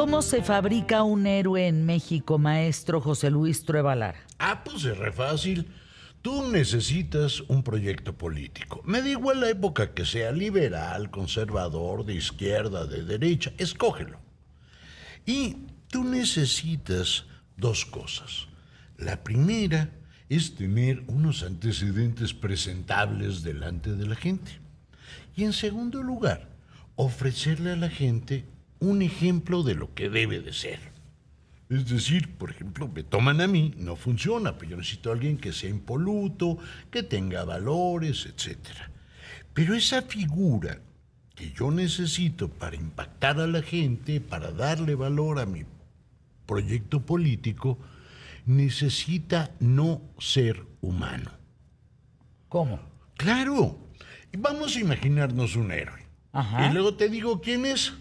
¿Cómo se fabrica un héroe en México, maestro José Luis Trueba Lara? Pues es re fácil. Tú necesitas un proyecto político. Me da igual la época que sea, liberal, conservador, de izquierda, de derecha, escógelo. Y tú necesitas dos cosas. La primera es tener unos antecedentes presentables delante de la gente. Y en segundo lugar, ofrecerle a la gente un ejemplo de lo que debe de ser. Es decir, por ejemplo, me toman a mí, no funciona, pero yo necesito a alguien que sea impoluto, que tenga valores, etc. Pero esa figura que yo necesito para impactar a la gente, para darle valor a mi proyecto político, necesita no ser humano. ¿Cómo? Claro. Vamos a imaginarnos un héroe. Ajá. Y luego te digo quién es.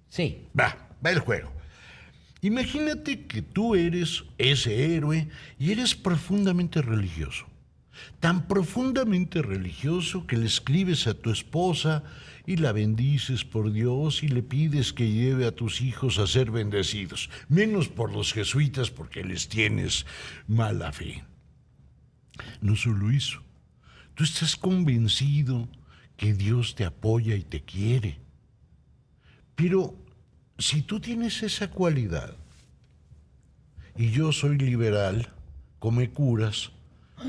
Sí. Va el juego. Imagínate que tú eres ese héroe y eres profundamente religioso. Tan profundamente religioso que le escribes a tu esposa y la bendices por Dios y le pides que lleve a tus hijos a ser bendecidos. Menos por los jesuitas porque les tienes mala fe. No solo eso. Tú estás convencido que Dios te apoya y te quiere. Pero si tú tienes esa cualidad y yo soy liberal, come curas,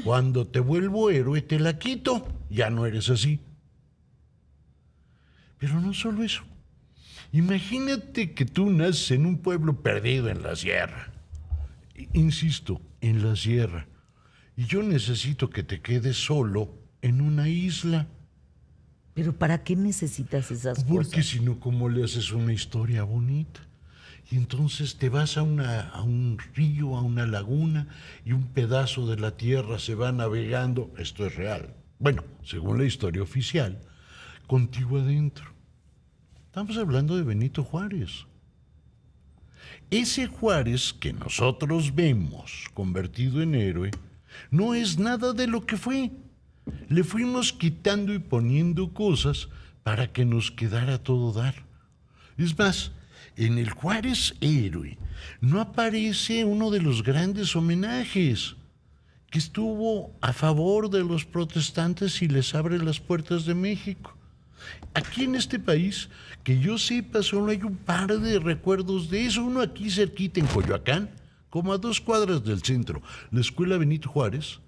cuando te vuelvo héroe te la quito, ya no eres así. Pero no solo eso. Imagínate que tú naces en un pueblo perdido en la sierra. Insisto, en la sierra. Y yo necesito que te quedes solo en una isla. ¿Pero para qué necesitas esas cosas? Porque si no, ¿cómo le haces una historia bonita? Y entonces te vas a un río, a una laguna, y un pedazo de la tierra se va navegando. Esto es real. Bueno, según la historia oficial, contigo adentro. Estamos hablando de Benito Juárez. Ese Juárez que nosotros vemos convertido en héroe no es nada de lo que fue. Le fuimos quitando y poniendo cosas para que nos quedara todo dar. Es más, en el Juárez héroe no aparece uno de los grandes homenajes que estuvo a favor de los protestantes y les abre las puertas de México. Aquí en este país, que yo sepa, solo hay un par de recuerdos de eso. Uno aquí cerquita en Coyoacán, como a 2 cuadras del centro, la Escuela Benito Juárez,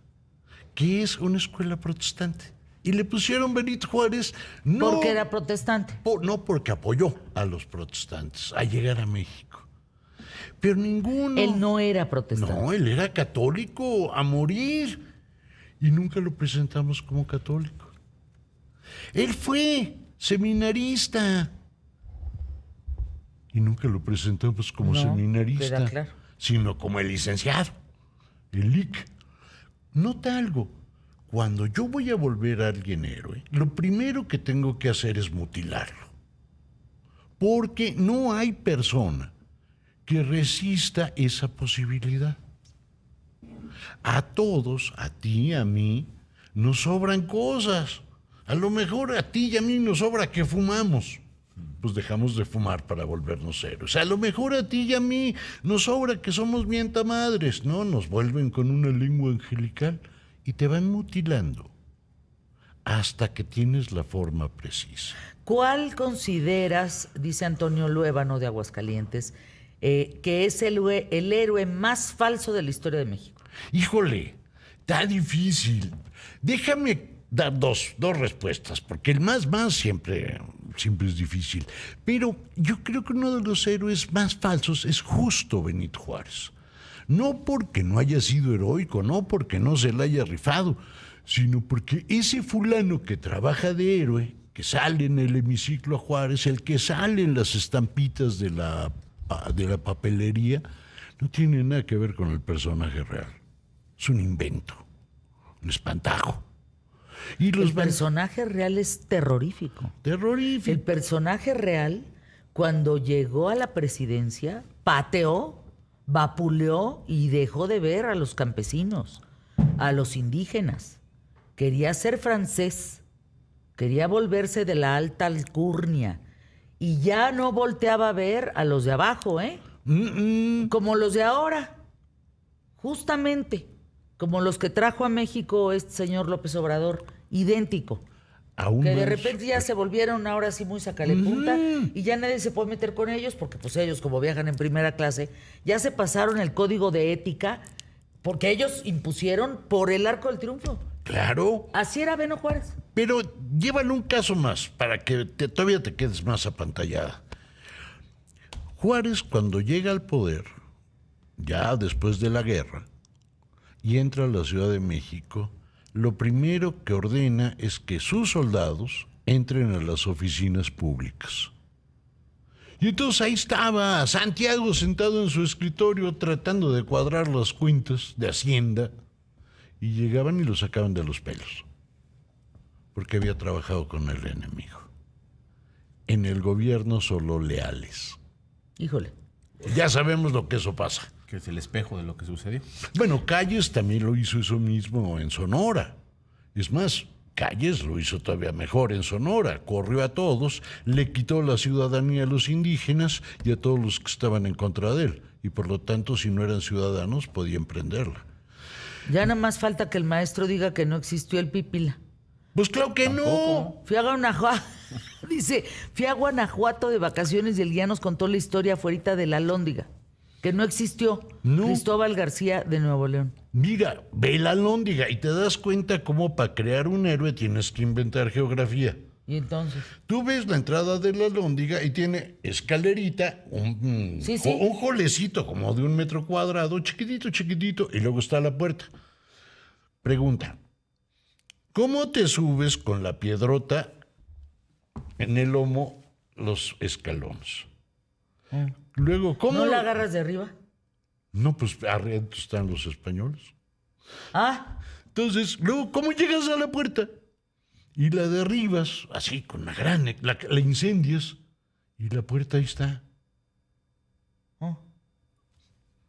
que es una escuela protestante. Y le pusieron Benito Juárez no... ¿Porque era protestante? No, porque apoyó a los protestantes a llegar a México. Pero ninguno... Él no era protestante. No, él era católico a morir. Y nunca lo presentamos como católico. Él fue seminarista. Y nunca lo presentamos como seminarista. Queda claro. Sino como el licenciado, el lic. Nota algo, cuando yo voy a volver a alguien héroe, lo primero que tengo que hacer es mutilarlo. Porque no hay persona que resista esa posibilidad. A todos, a ti, a mí, nos sobran cosas. A lo mejor a ti y a mí nos sobra que fumamos. Pues dejamos de fumar para volvernos héroes. A lo mejor a ti y a mí nos sobra que somos mientamadres, ¿no? Nos vuelven con una lengua angelical y te van mutilando hasta que tienes la forma precisa. ¿Cuál consideras, dice Antonio Luébano de Aguascalientes, que es el héroe más falso de la historia de México? Híjole, está difícil. Déjame dar dos respuestas, porque el más siempre es difícil. Pero yo creo que uno de los héroes más falsos es justo Benito Juárez. No porque no haya sido heroico, no porque no se le haya rifado, sino porque ese fulano que trabaja de héroe, que sale en el hemiciclo a Juárez, el que sale en las estampitas de la papelería, no tiene nada que ver con el personaje real. Es un invento, un espantajo. Y el personaje real es terrorífico. Terrorífico. El personaje real, cuando llegó a la presidencia, pateó, vapuleó y dejó de ver a los campesinos, a los indígenas. Quería ser francés, quería volverse de la alta alcurnia y ya no volteaba a ver a los de abajo, ¿eh? Como los de ahora, justamente, como los que trajo a México este señor López Obrador, idéntico. Aún Que de más. repente ya se volvieron ahora sí muy sacalepunta y ya nadie se puede meter con ellos porque pues ellos como viajan en primera clase ya se pasaron el código de ética porque ellos impusieron por el Arco del Triunfo. Claro, Así era Beno Juárez. pero llévalo un caso más para que todavía te quedes más apantallada. Juárez, cuando llega al poder, ya después de la guerra, y entra a la Ciudad de México, lo primero que ordena es que sus soldados entren a las oficinas públicas. Y entonces ahí estaba Santiago sentado en su escritorio tratando de cuadrar las cuentas de Hacienda y llegaban y lo sacaban de los pelos, porque había trabajado con el enemigo. En el gobierno solo leales. Híjole. Ya sabemos lo que eso pasa. Que es el espejo de lo que sucedió. Bueno, Calles también lo hizo eso mismo en Sonora. Es más, Calles lo hizo todavía mejor en Sonora. Corrió a todos, le quitó la ciudadanía a los indígenas y a todos los que estaban en contra de él. Y por lo tanto, si no eran ciudadanos, podían prenderla. Ya nada más falta que el maestro diga que no existió el Pípila. Pues claro que no. Fui a Guanajuato, dice, fui a Guanajuato de vacaciones y el guía nos contó la historia afuera de la Alhóndiga, que no existió. No. Cristóbal García de Nuevo León. Mira, ve la Alhóndiga y te das cuenta cómo para crear un héroe tienes que inventar geografía. Y entonces, Tú ves la entrada de la Alhóndiga y tiene escalerita, un jolecito como de 1 metro cuadrado, chiquitito, chiquitito, y luego está la puerta. Pregunta, ¿cómo te subes con la piedrota en el lomo los escalones? Luego, ¿cómo? ¿no la agarras de arriba? No, pues arriba están los españoles. Ah, Entonces, luego, ¿cómo llegas a la puerta? Y la derribas, así, con la gran... La incendias, y la puerta ahí está. oh.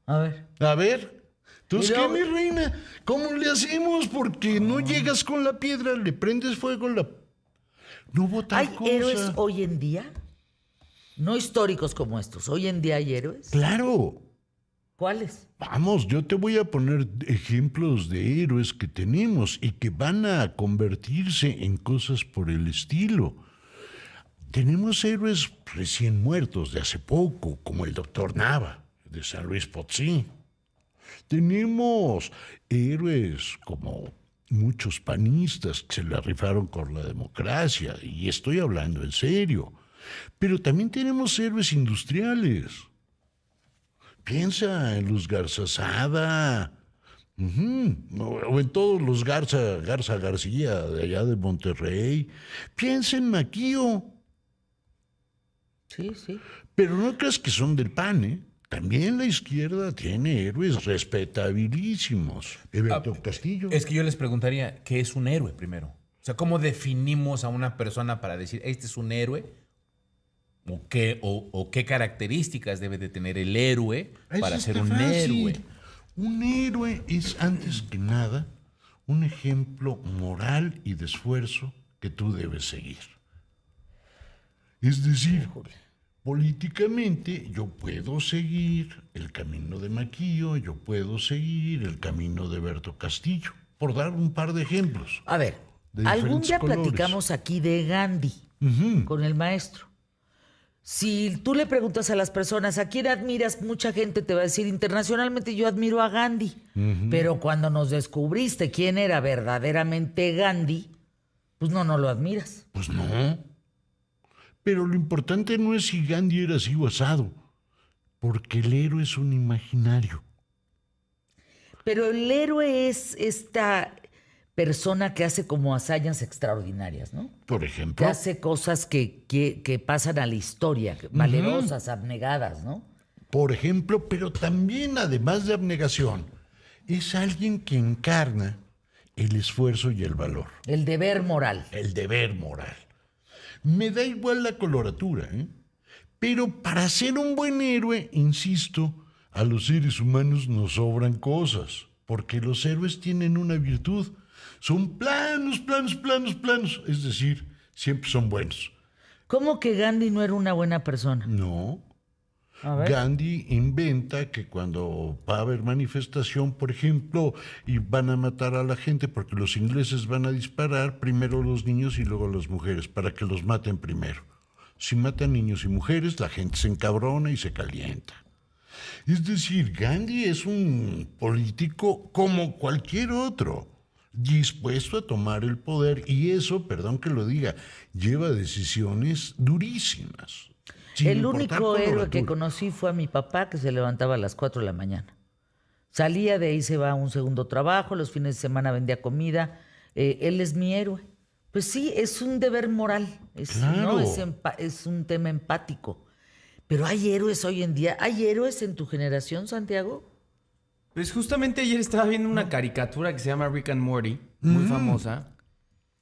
A ver. A ver, entonces, Y luego- ¿qué, mi reina? ¿Cómo le hacemos? Porque no llegas con la piedra, le prendes fuego a la... No hubo tal ¿Hay cosa. héroes hoy en día? No históricos como estos. ¿Hoy en día hay héroes? Claro. ¿Cuáles? Vamos, yo te voy a poner ejemplos de héroes que tenemos y que van a convertirse en cosas por el estilo. Tenemos héroes recién muertos de hace poco, como el doctor Nava, de San Luis Potosí. Tenemos héroes como muchos panistas que se la rifaron con la democracia, y estoy hablando en serio. Pero también tenemos héroes industriales. Piensa en los Garzazada, o en todos los Garza García de allá de Monterrey. Piensa en Maquío. Sí, sí. Pero no creas que son del PAN, ¿eh? También la izquierda tiene héroes respetabilísimos. Eberto Castillo. Es que yo les preguntaría, ¿qué es un héroe primero? O sea, ¿cómo definimos a una persona para decir, este es un héroe? ¿O qué características debe de tener el héroe para Eso ser está un fácil. héroe? Un héroe es, antes que nada, un ejemplo moral y de esfuerzo que tú debes seguir. Es decir, políticamente yo puedo seguir el camino de Maquío, yo puedo seguir el camino de Berto Castillo, por dar un par de ejemplos. A ver, De algún diferentes día colores. platicamos aquí de Gandhi con el maestro. Si tú le preguntas a las personas a quién admiras, mucha gente te va a decir internacionalmente yo admiro a Gandhi. Pero cuando nos descubriste quién era verdaderamente Gandhi, pues no lo admiras. Pues no. Pero lo importante no es si Gandhi era así o asado, porque el héroe es un imaginario. Pero el héroe es esta persona que hace como hazañas extraordinarias, ¿no? Por Que ejemplo, hace cosas que pasan a la historia, valerosas, abnegadas, ¿no? pero también, además de abnegación, es alguien que encarna el esfuerzo y el valor, El deber moral. el deber moral. Me da igual la coloratura, ¿eh? Pero para ser un buen héroe, insisto, a los seres humanos nos sobran cosas, porque los héroes tienen una virtud. Son planos, es decir, siempre son buenos. ¿Cómo que Gandhi no era una buena persona? No. A ver. Gandhi inventa que cuando va a haber manifestación, por ejemplo, y van a matar a la gente porque los ingleses van a disparar, primero los niños y luego las mujeres, para que los maten primero. Si matan niños y mujeres, la gente se encabrona y se calienta. Es decir, Gandhi es un político como cualquier otro, dispuesto a tomar el poder, y eso, perdón que lo diga, lleva decisiones durísimas. Sin El importar único héroe coloratura. que conocí fue a mi papá, que se levantaba a las 4 de la mañana. Salía de ahí, se va a un segundo trabajo, los fines de semana vendía comida. Él es mi héroe. Pues sí, es un deber moral, Claro. ¿no? Es un tema empático. Pero hay héroes hoy en día. ¿Hay héroes en tu generación, Santiago? Pues justamente ayer estaba viendo una caricatura que se llama Rick and Morty, muy famosa.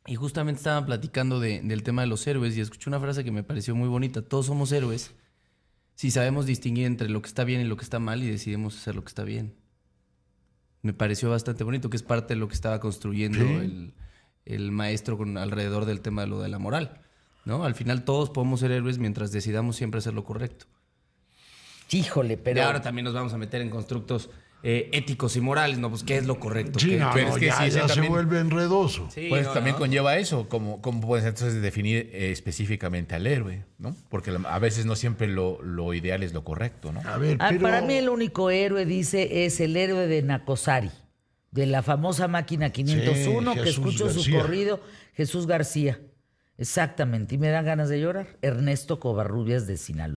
Y justamente estaban platicando del tema de los héroes y escuché una frase que me pareció muy bonita. Todos somos héroes si sabemos distinguir entre lo que está bien y lo que está mal y decidimos hacer lo que está bien. Me pareció bastante bonito, que es parte de lo que estaba construyendo Sí. el maestro alrededor del tema de lo de la moral, ¿no? Al final todos podemos ser héroes mientras decidamos siempre hacer lo correcto. Híjole, Y pero... ahora también nos vamos a meter en constructos éticos y morales, ¿no? Pues, ¿qué es lo correcto? Sí, ¿Qué- no, pero no, es que ya, sí, ya se también- vuelve enredoso. Sí, Pues no, también no. conlleva eso, ¿cómo puedes entonces definir específicamente al héroe, ¿no? Porque a veces no siempre lo ideal es lo correcto, ¿no? A ver, Ah, pero... para mí el único héroe, dice, es el héroe de Nacosari, de la famosa máquina 501, que Jesús escucho su García. corrido, Jesús García. Exactamente, y me dan ganas de llorar. Ernesto Covarrubias de Sinaloa.